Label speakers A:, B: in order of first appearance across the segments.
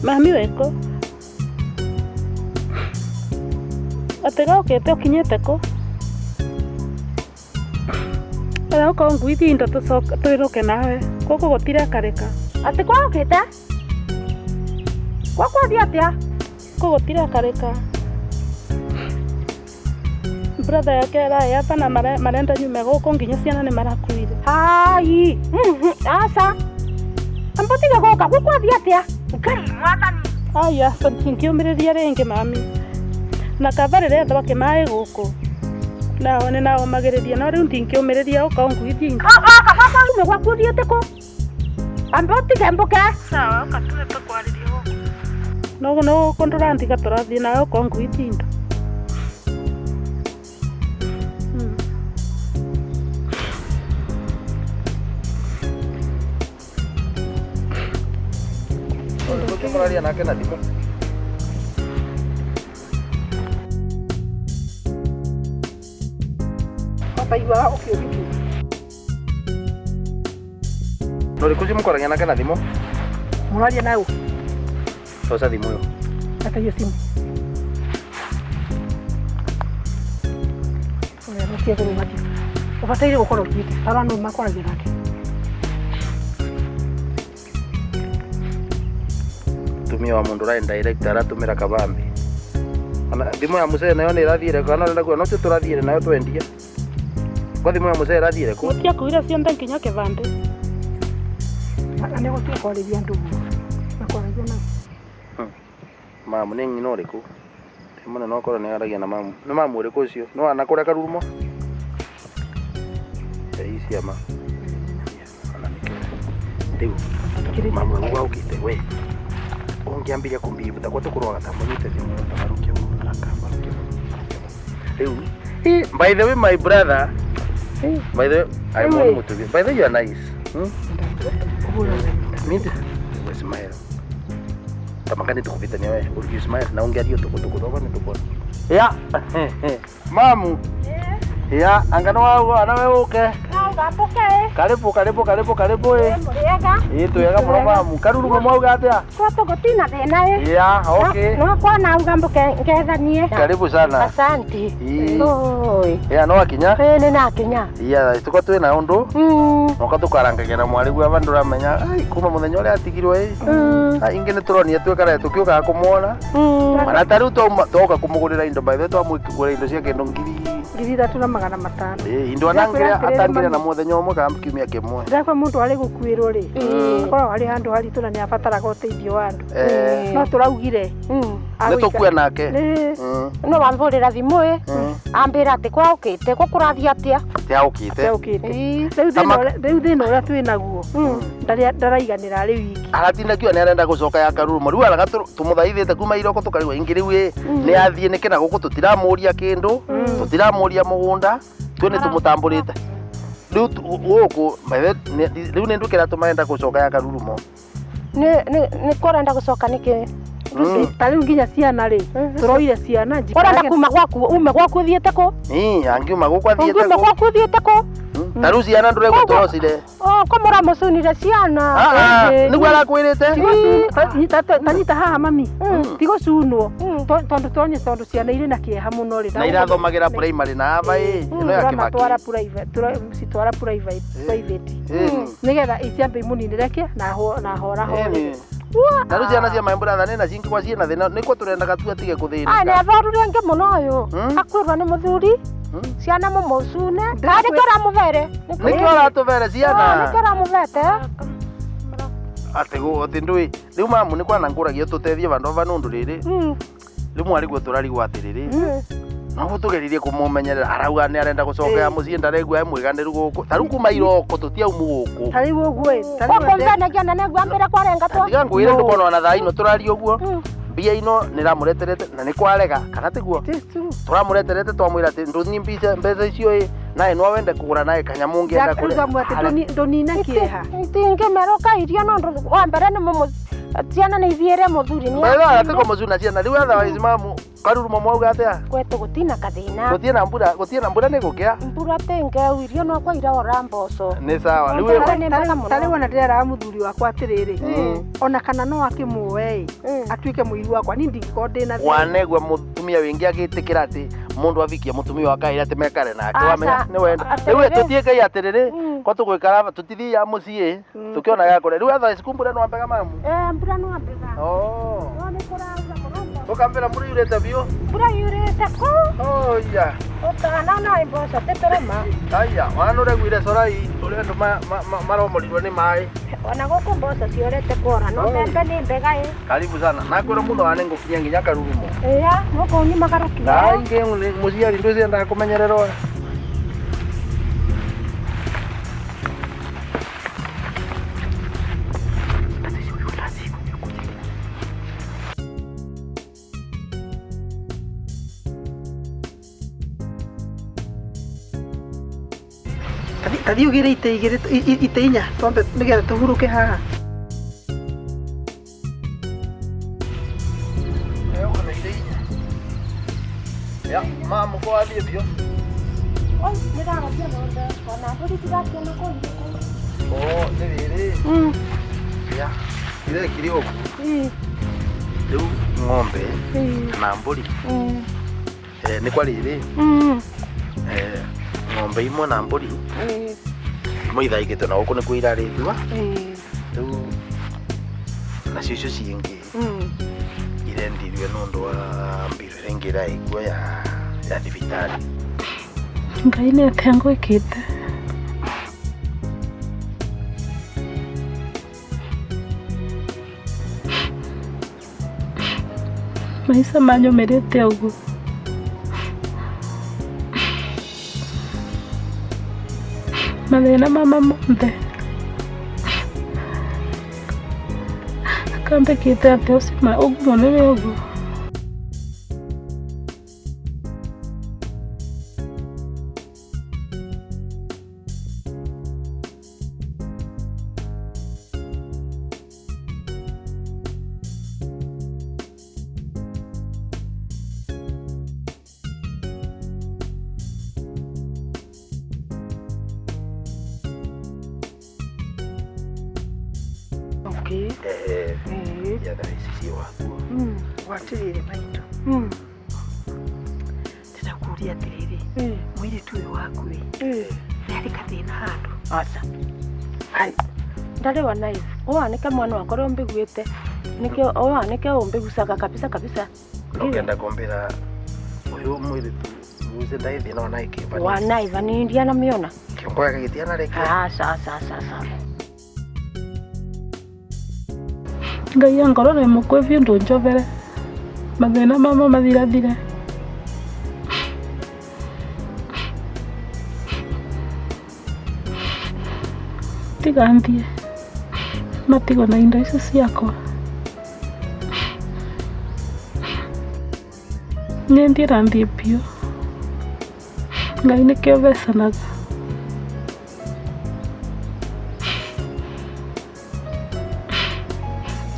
A: Mami weko. Atega okete okinyete ko. Ara ko ngwiti indo twiruke nawe. Koko gotira kareka.
B: Ati kwa okete? Kwa thia atia?
A: Koko gotira kareka. Brother yake yata na marenda nyume goko nginya ciana ni marakuire.
B: Hai. Asa. Ambotiga goka kwa thia atia? Ngai mwathani.
A: Aya, nkiumiriria ringi mami. Na kabarire ndo bakimae goko. Nao ni nao magiriria no riu ndinkiumiriria uka ngwithinga.
B: Baba ume gwaku thiete ko? Ambotiga mboke.
A: Sawa, katule tukwariria goko. No kondora ndiga turathie nayo uka ngwithinga.
C: Kuraria nake na thimo.
B: Iwa ukiubitu.
C: Nori kuzi mukoragia nake na thimo.
B: Muraria nayo.
C: Tosa thimo yo.
B: Ata hiyo simu. Oya rukia kuru mati. Ubataire gukora ukite. Ara no makoragia nake.
C: Tumia wa mundu rai direct aratumira kabambi. Ana thimo ya musee nayo ni irathire kana nenda kuona no turathire nayo twendia. Kwa thimo ya musee irathire ku.
A: Mutia kuira cionda nginya kivande.
B: Ane gotia kwarithia ndugu. Nakwarithia na.
C: Mamu ni ngino riku. Timona no korwo ni aragia na mamu. Ni mamu uriku ucio. No anakura karurumo. Isi ama. Ana nikire. Ndiu. Mamu wa ukite we. Ungiambiria kumbivuta kwa tukurwa gatamonyite thimu tamarukio nakamba rukio. By the way my brother. By the way I want to be. By the way you are nice. Mid. Smile. Tamakani tukupitania wewe. Uli smile na ungeadio tukutoka ni tukona. Ya. Mamu. Ya, angano wao ana wewe uke. Karibu eh. Itu ya kama mamu. Karuru mwa atia.
B: Kwa gotina thina
C: Ya, okay.
B: No kwa na ugambo ngethanie.
C: Karibu sana.
B: Asante. Oi.
C: Ya no akinya.
B: Ni na kinya.
C: Ya, tuko twina undu. Noka tukarangagira na mwari gwa bandu ramenya. Ai kuma muthenya ule atigirwo ai ingene turonia twekara tukiuka kumuona. Mana taru toka kumugurira indo by the way twamugurira indo cia kendo ngiri
B: 3,500.
C: Indo anangira atangira na muthenya umwe kana kiumia kimwe.
B: Ndakwa mundu ari gukwirwo ri. Korwo ari handu haritu na ni abataraga uteithio wa andu. No turaugire.
C: Ni tukuya nake.
B: No wamburira thimu ambira ati kwa ukite ko kurathia atia.
C: Tia ukite.
B: Riu thina uria twinaguo. Ndaraiganira ari wiki.
C: Aratinda kiwa ni arenda gucoka ya karurumo. Riu araga tumuthaithite kuma iroko tukarigwa ingi riu ni athie ni kena guku tutiramuria kindu. Tutiramuria mugunda. Twene tumutamburite. Riu guku riu ni ndukira tumaenda gucoka ya karurumo.
B: Ni korenda gucoka niki.
A: Tariu nginya ciana ri. Turoire ciana
B: korenda kuma gwaku ume gwaku thiete ko?
C: Angiuma guku athiete ko.
B: Ume gwaku thiete ko?
C: Taru ciana ndure gutorocire.
B: Ko muramucunire ciana.
C: Nigu arakwirite?
A: Tanyita haha mami. Tigo cunwo. Tondu ciana iri na kieha muno ri.
C: Na irathomagira primary na aba ino ya Kibaki.
A: Twara private. Nigetha iciambe imuninire ke na hora hore.
C: Taru ciana cia my brother nena cingi kwa ciana thina niko turendaga tu atige kuthina.
B: Ne thorure nge muno uyu. Akwirwa ni muthuri. Ciana mumucune. Ndari kora muvere.
C: Nikora tuvere ciana.
B: Nikora muvete.
C: Atego otindui. Riu mamu ni kwana nguragia tutethie vandu vanundu riri. Riu mwari gwe turarigwa atiriri. No gutugeririe kumumenyerera arauga ni arenda gucoka mucii ndaregwa e mwiganiru guku. Taru kuma iroko tutiaumu guku.
A: Tariu uguo.
B: Tariu mbena giana ne gwambira kwarenga twa.
C: Tiga ngwire ndukona na thaa ino turario guo. Mbia ino niramureterete na ni kwarega kana tiguo. Turamureterete twamwira ati ndunyi mbeca icio nae no wende kugura nae kanyamu ngienda kure.
A: Ndonina kieha.
B: Tinge meroka irio no wa mbere ni Ciana nĩ ithiĩre mũthuri nĩ.
C: Wala atako muzuna ciana riu otherwise mamu karuru mamwauga atia.
B: Kwetu gutina kathina.
C: Gutina mbura nĩ gũkĩa.
B: Mbura tenge irio no kwa ira ora mboco.
C: Nĩ sawa. Riu
B: tari wona ndĩrera mũthuri wakwa atĩrĩrĩ. Ona kana no akĩmuoe atuĩke mũiru wakwa ni ndingĩkorwo ndĩna.
C: Wanegwa mutumia wingi agĩtĩkĩra atĩ mundu avikia mutumia wa kaira ate mekare nake wamenya nĩ wenda. Riu tutiĩke atĩrĩrĩ ko tũgwĩkara tutithia mũciĩ tukiona gakore. Riu otherwise kumbura no ambega mamu.
B: Mbura no ambega. No nĩ kũrauga mũno.
C: Ukambira mbura yurĩte biũ.
B: Mbura yurĩte kũ?
C: Oya.
B: Utana na mboco teterema.
C: Aya, wana ũregwire corai ũrĩa andũ maromorirwo nĩ maĩ.
B: Ona gũkũ mboco ciorete kũra no mbembe nĩ mbega ĩ.
C: Karibu sana. Nakwĩra mũno wane ngũkinya nginya Karurumo.
B: Ĩya, no kũ ni magarũkire.
C: Ingĩ mũciari ndũciendaga kũmenyererwo.
B: Kathi ugire ite inya twambe nigetha tuhuruke haha.
C: Kana ite inya. Ya, mamu ko athie bio.
B: Oi, nĩndagatia ng'ombe ona mbũri tigakiona kũ
C: Oh, nĩ rĩrĩ. Ya, irekire ũguo. Rĩu ng'ombe na mbũri. Nĩ kwa rĩrĩ. Ng'ombe imwe na mbũri imwe ithaigĩte na gũkũ nĩkuo irarĩithua. Rĩu nacio icio ciĩngĩ irendirio nĩ ũndũ wa mbiro ĩrĩa ĩngĩ ĩraigua ya thibitarĩ.
A: Ngai nĩ atĩa ngwĩkĩte? Maica manyũmĩrĩte ũguo. Mathĩna mama mothe kambĩkĩte atĩ ũcima ũguo nĩwe ũguo.
C: Ya rahisishie waku.
B: Watirire maitũ. Ndĩrakuria atĩrĩrĩ. Mũirĩtu ũyũ waku nĩ arĩ kathĩna handũ. Aca. Hai. Ndarĩ wa naive. Wanĩke mwana wakwa rĩo mbĩguĩte. Nĩkĩo wanĩke ũmbĩgucaga kabisa kabisa.
C: Ũkĩenda kũmbĩra ũyũ mũirĩtu uze ndaithi no naike.
B: Wa naive nĩ ndianamĩona.
C: Kĩongo yake gĩtiana reke.
B: Aca.
A: Ngai angorore mũkwe biũ ndũnjovere. Mathĩna mama mathirathire. Tiga nthiĩ matigwo na indo icio ciakwa. Nĩ ndĩra nthiĩ biũ. Ngai nĩkĩo becanaga.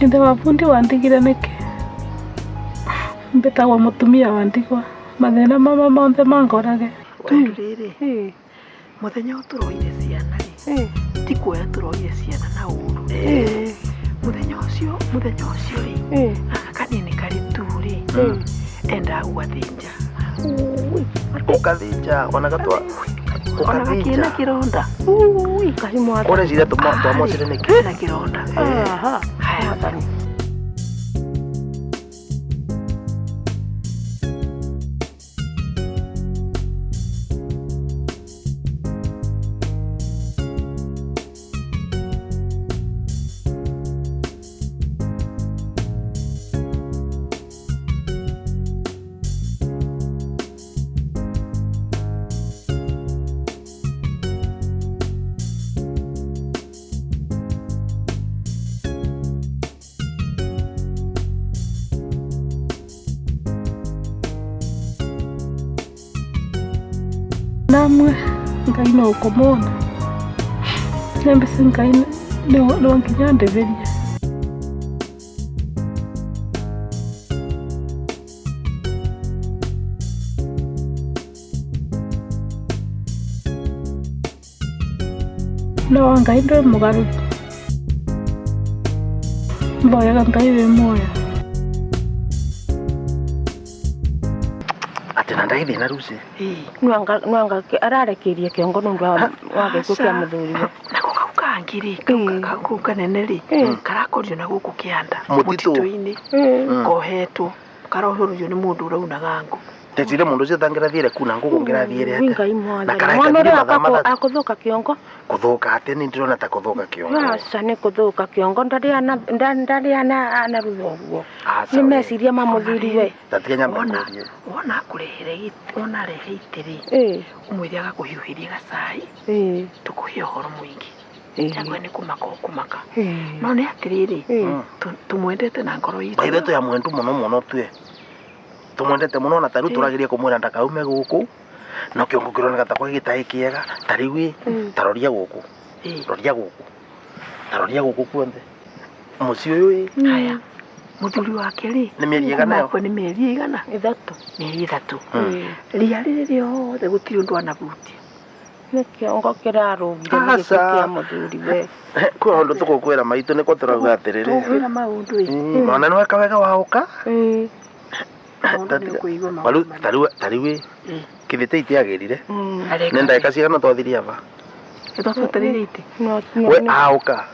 A: Ithe wa bundi wandigire nĩkĩ? Mbĩtagwo mũtumia wa ndigwa. Mathĩna mama mothe mangorage.
B: Rĩrĩ. Mũthenya ũtũroire ciana rĩ. Ti kuoya tũroire ciana na ũru. Mũthenya ũcio rĩ. Aka kanini karĩ tu rĩ. Enda gũgathinja.
C: Ũgathinja ona gatwa.
B: Ũgathinja kĩronda. Karimwa.
C: Ona cira twamocire nĩkĩ?
B: Na kĩronda. Aha. Haya tani.
A: Namwe Ngai no ũkũmwona. Nembese Ngai nĩ wanginya ndeveria. no Ngai ndĩ mũgarũ mboyaga Ngai wĩ muoyo
C: ati na ndaithi na Lucy
B: nwanga ararekeria kiongo nundu wa gĩkuũ kĩa mũthuriwe nako kau kangiri kau kanene ri karakorio na gũkũ kĩanda mũtitũ-inĩ kohetwo karohorũo nĩ mũndũ ũraunaga ngũ
C: tetire mundu cio tangirathiire kuna ngugu ngirathiire ate
B: Ngai mwathani mwana akuthuka kiongo
C: kuthuka ate ni ndirona ta kuthuka kiongo
B: aca ni kuthuka kiongo ndariana ruthoguo ni meciria ma muthuriwe
C: tatiganya mwana
B: wona kurehere wona rehe itiri umwiri agakuhiuhiria gacai tukuhe uhoro mwingi cyangwa ni kumaka no ni atiriri tumwendete na ngoro yitu
C: baithe ya mwendu muno tue tumwendete muno na taru turagiria kumwira ndakaume guku no kiongo kironeka ta kwa gitai kiega tariwi taroria guku taroria guku kuonde muci uyu
B: haya muthuri wake ri
C: ni mieri igana yo
B: ni mieri igana mieri ithatu ria riri riothe gutiri undu anabutia ni kiongo kirarugire ni gikukia muthuriwe
C: kwa undu tukukwira maitu niko turauga atiriri
B: tukwira maundu
C: mwana ni weka wega wauka Malu tariwe kithite itiagirire nenda ikasiana twathiria ava
B: ito twatirite
C: we auka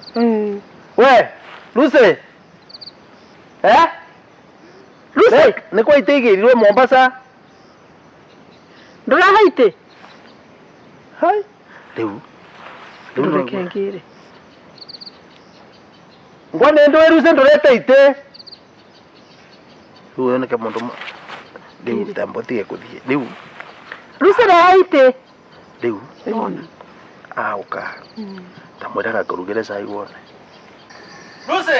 C: we Lucy Lucy ni kwa itigirirwe Mombasa
B: ndurahaite
C: hai riu
B: ndureke
C: ngwane ndo Lucy ndurete ite uwe neke mundu riu tambotige kuthie riu
B: Lucy rahaite
C: riu auka tamwiraga kurugire cai wone Lucy